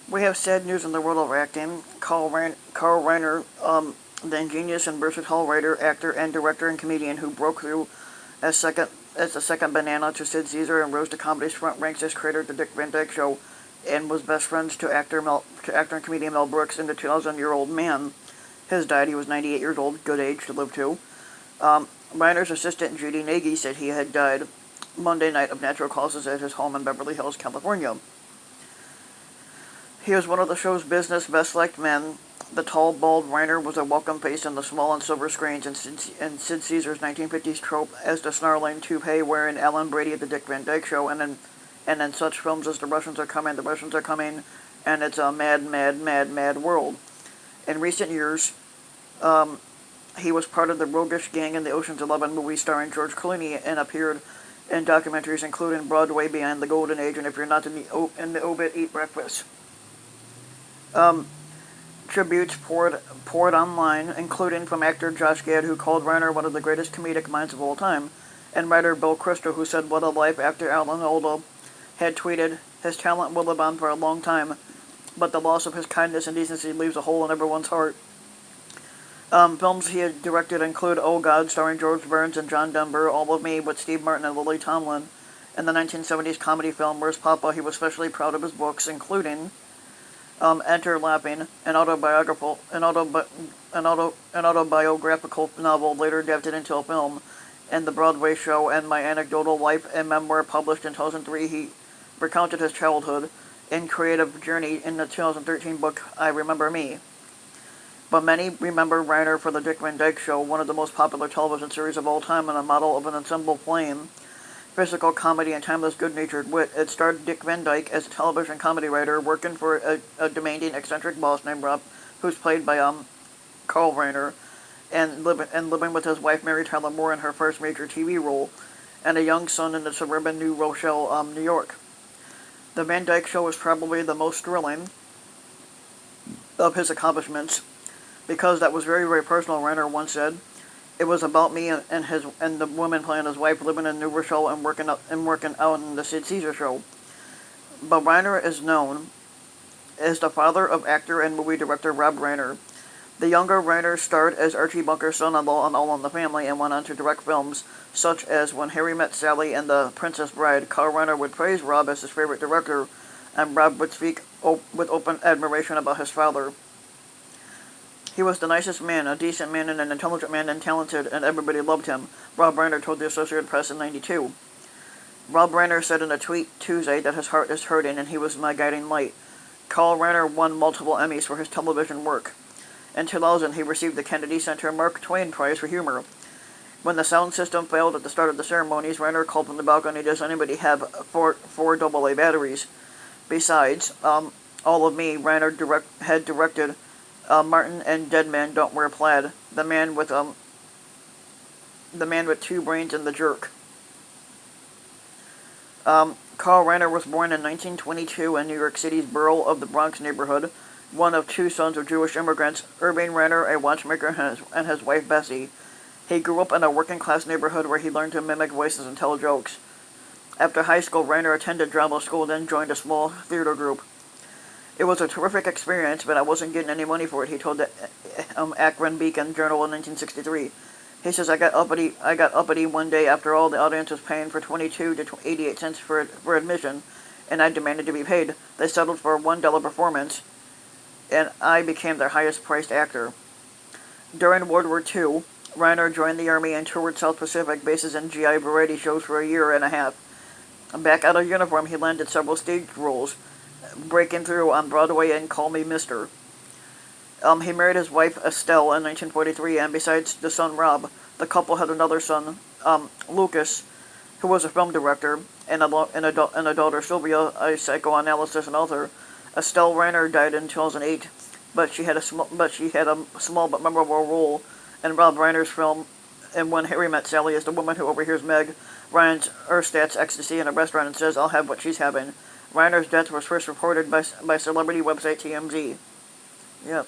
We have sad news in the world of acting. Carl Reiner, the ingenious and versatile writer, actor, and director and comedian who broke through as the second banana to Sid Caesar and rose to comedy's front ranks as creator of the Dick Van Dyke Show, and was best friends to actor and comedian Mel Brooks and the 2,000-year-old man, has died. He was 98 years old, good age to live to. Reiner's assistant Judy Nagy said he had died Monday night of natural causes at his home in Beverly Hills, California. He was one of the show's business best-liked men. The tall, bald Reiner was a welcome face on the small and silver screens in Sid Caesar's 1950s trope as the snarling toupee-wearing Alan Brady at the Dick Van Dyke Show, and in such films as The Russians Are Coming, and It's a Mad, Mad, Mad, Mad World. In recent years, he was part of the roguish gang in the Ocean's 11 movie starring George Clooney and appeared in documentaries including Broadway Beyond the Golden Age and If You're Not in the Obit, Eat Breakfast. Tributes poured online, including from actor Josh Gad, who called Reiner one of the greatest comedic minds of all time, and writer Bill Kristol, who said, "What a life." Actor Alan Alda had tweeted, "His talent will live on for a long time, but the loss of his kindness and decency leaves a hole in everyone's heart." Films he had directed include Oh God, starring George Burns and John Denver, All of Me with Steve Martin and Lily Tomlin, and the 1970s comedy film Where's Papa. He was especially proud of his books, including Enter Lapping, an autobiographical novel later adapted into a film, and The Broadway Show, and My Anecdotal Life, a memoir published in 2003. He recounted his childhood and creative journey in the 2013 book I Remember Me. But many remember Reiner for the Dick Van Dyke Show, one of the most popular television series of all time and a model of an ensemble playing physical comedy and timeless good-natured wit. It starred Dick Van Dyke as a television comedy writer working for a demanding, eccentric boss named Rob, who's played by Carl Reiner, and living with his wife Mary Tyler Moore in her first major TV role, and a young son in the suburban New Rochelle, New York. The Van Dyke Show is probably the most thrilling of his accomplishments, because that was very, very personal. Reiner once said, "It was about me and the woman playing his wife living in New Rochelle and working out in the Sid Caesar Show." But Reiner is known as the father of actor and movie director Rob Reiner. The younger Reiner starred as Archie Bunker's son-in-law on All in the Family and went on to direct films such as When Harry Met Sally and The Princess Bride. Carl Reiner would praise Rob as his favorite director, and Rob would speak with open admiration about his father. "He was the nicest man, a decent man and an intelligent man and talented, and everybody loved him," Rob Reiner told the Associated Press in '92. Rob Reiner said in a tweet Tuesday that his heart is hurting and he was my guiding light. Carl Reiner won multiple Emmys for his television work. In 2000, he received the Kennedy Center Mark Twain Prize for Humor. When the sound system failed at the start of the ceremonies, Reiner called from the balcony, "Does anybody have four AA batteries?" Besides, All of Me, Reiner had directed Martin and Dead Man Don't Wear Plaid, The Man with Two Brains, and The Jerk. Carl Reiner was born in 1922 in New York City's Borough of the Bronx neighborhood, one of two sons of Jewish immigrants, Irving Reiner, a watchmaker, and his wife Bessie. He grew up in a working-class neighborhood where he learned to mimic voices and tell jokes. After high school, Reiner attended drama school, then joined a small theater group. "It was a terrific experience, but I wasn't getting any money for it," he told the Akron Beacon Journal in 1963. He says, I got uppity one day after all the audience was paying for 22 to 88 cents for admission, and I demanded to be paid. They settled for a $1 performance, and I became their highest-priced actor. During World War II, Reiner joined the Army and toured South Pacific bases and GI variety shows for a year and a half. Back out of uniform, he landed several stage roles, breaking through on Broadway in Call Me Mister. He married his wife Estelle in 1943, and besides the son Rob, the couple had another son, Lucas, who was a film director, and a daughter Sylvia, a psychoanalyst and author. Estelle Reiner died in 2008, but she had a small but memorable role in Rob Reiner's film and When Harry Met Sally as the woman who overhears Meg Ryan Erstadt's ecstasy in a restaurant and says, "I'll have what she's having." Reiner's death was first reported by celebrity website TMZ. Yep.